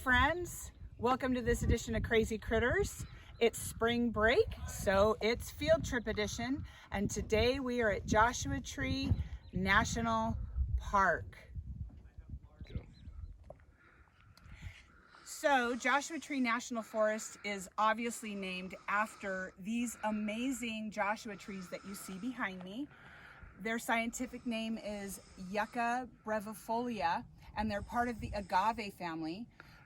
friends, welcome to this edition of Crazy Critters. It's spring break, so it's field trip edition, and today we are at Joshua Tree National Park. So Joshua Tree National Forest is obviously named after these amazing Joshua trees that you see behind me. Their scientific name is Yucca brevifolia, and they're part of the agave family.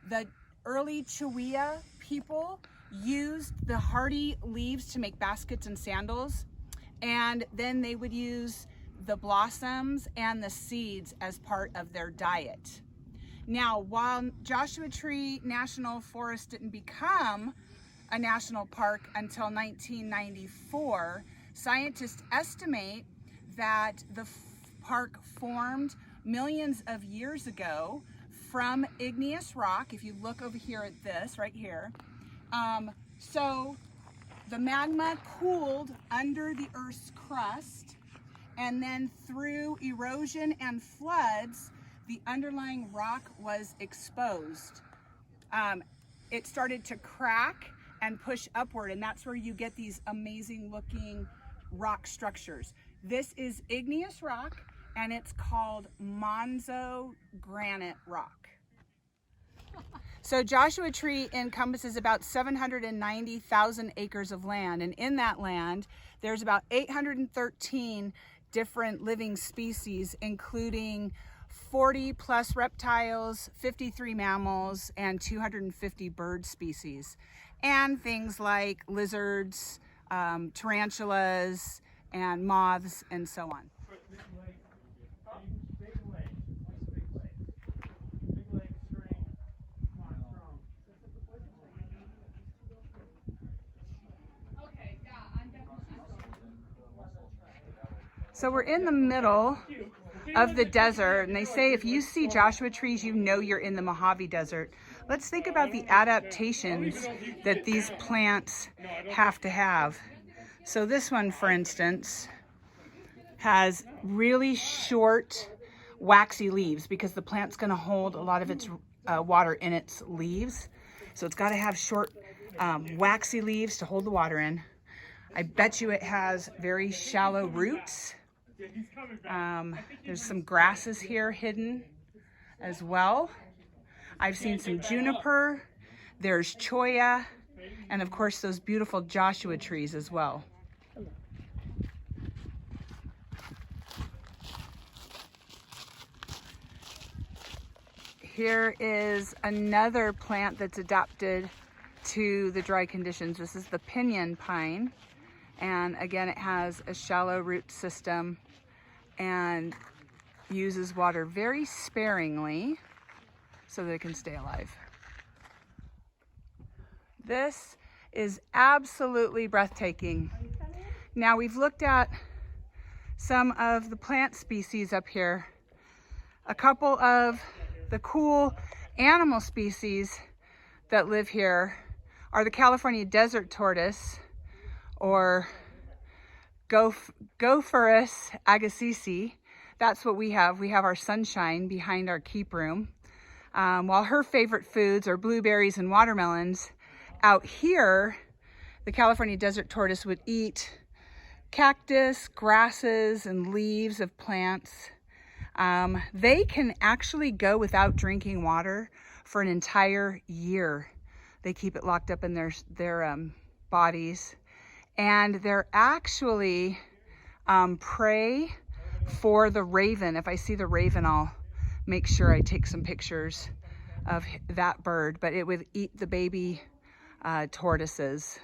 The early Chewiah people used the hardy leaves to make baskets and sandals, and then they would use the blossoms and the seeds as part of their diet. Now, while Joshua Tree National Forest didn't become a national park until 1994, scientists estimate that the park formed millions of years ago from igneous rock. If you look over here at this right here, so the magma cooled under the Earth's crust, and then through erosion and floods, the underlying rock was exposed. It started to crack and push upward, and that's where you get these amazing looking rock structures. This is igneous rock, and it's called Monzo granite rock. So Joshua Tree encompasses about 790,000 acres of land, and in that land there's about 813 different living species, including 40 plus reptiles, 53 mammals, and 250 bird species, and things like lizards, tarantulas, and moths, and so on. So we're in the middle of the desert, and they say if you see Joshua trees, you know you're in the Mojave Desert. Let's think about the adaptations that these plants have to have. So this one, for instance, has really short, waxy leaves because the plant's going to hold a lot of its water in its leaves. So it's got to have short, waxy leaves to hold the water in. I bet you it has very shallow roots. There's some grasses here hidden as well. I've seen some juniper, there's cholla, and of course those beautiful Joshua trees as well. Here is another plant that's adapted to the dry conditions. This is the pinyon pine, and again it has a shallow root system and uses water very sparingly so that it can stay alive. This is absolutely breathtaking. Now, we've looked at some of the plant species up here. A couple of the cool animal species that live here are the California desert tortoise, or Gopherus agassiz. That's what we have. We have our sunshine behind our keep room. While her favorite foods are blueberries and watermelons, out here, the California desert tortoise would eat cactus, grasses, and leaves of plants. They can actually go without drinking water for an entire year. They keep it locked up in their bodies. And they're actually prey for the raven. If I see the raven, I'll make sure I take some pictures of that bird, but it would eat the baby tortoises.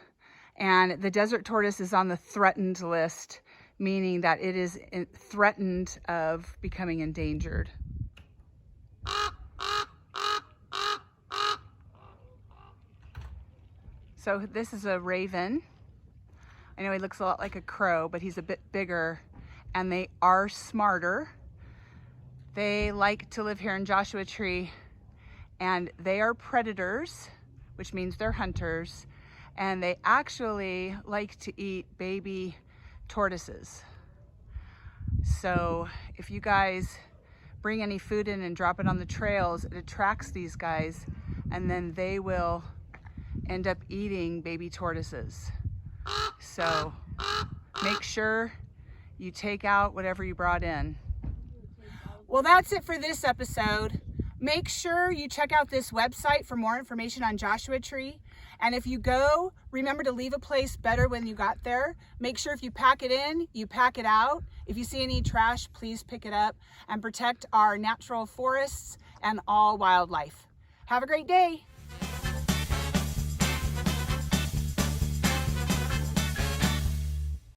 And the desert tortoise is on the threatened list, meaning that it is threatened of becoming endangered. So this is a raven. I know he looks a lot like a crow, but he's a bit bigger, and they are smarter. They like to live here in Joshua Tree, and they are predators, which means they're hunters, and they actually like to eat baby tortoises. So if you guys bring any food in and drop it on the trails, it attracts these guys and then they will end up eating baby tortoises. So make sure you take out whatever you brought in. Well, that's it for this episode. Make sure you check out this website for more information on Joshua Tree. And if you go, remember to leave a place better when you got there. Make sure if you pack it in, you pack it out. If you see any trash, please pick it up, and protect our natural forests and all wildlife. Have a great day.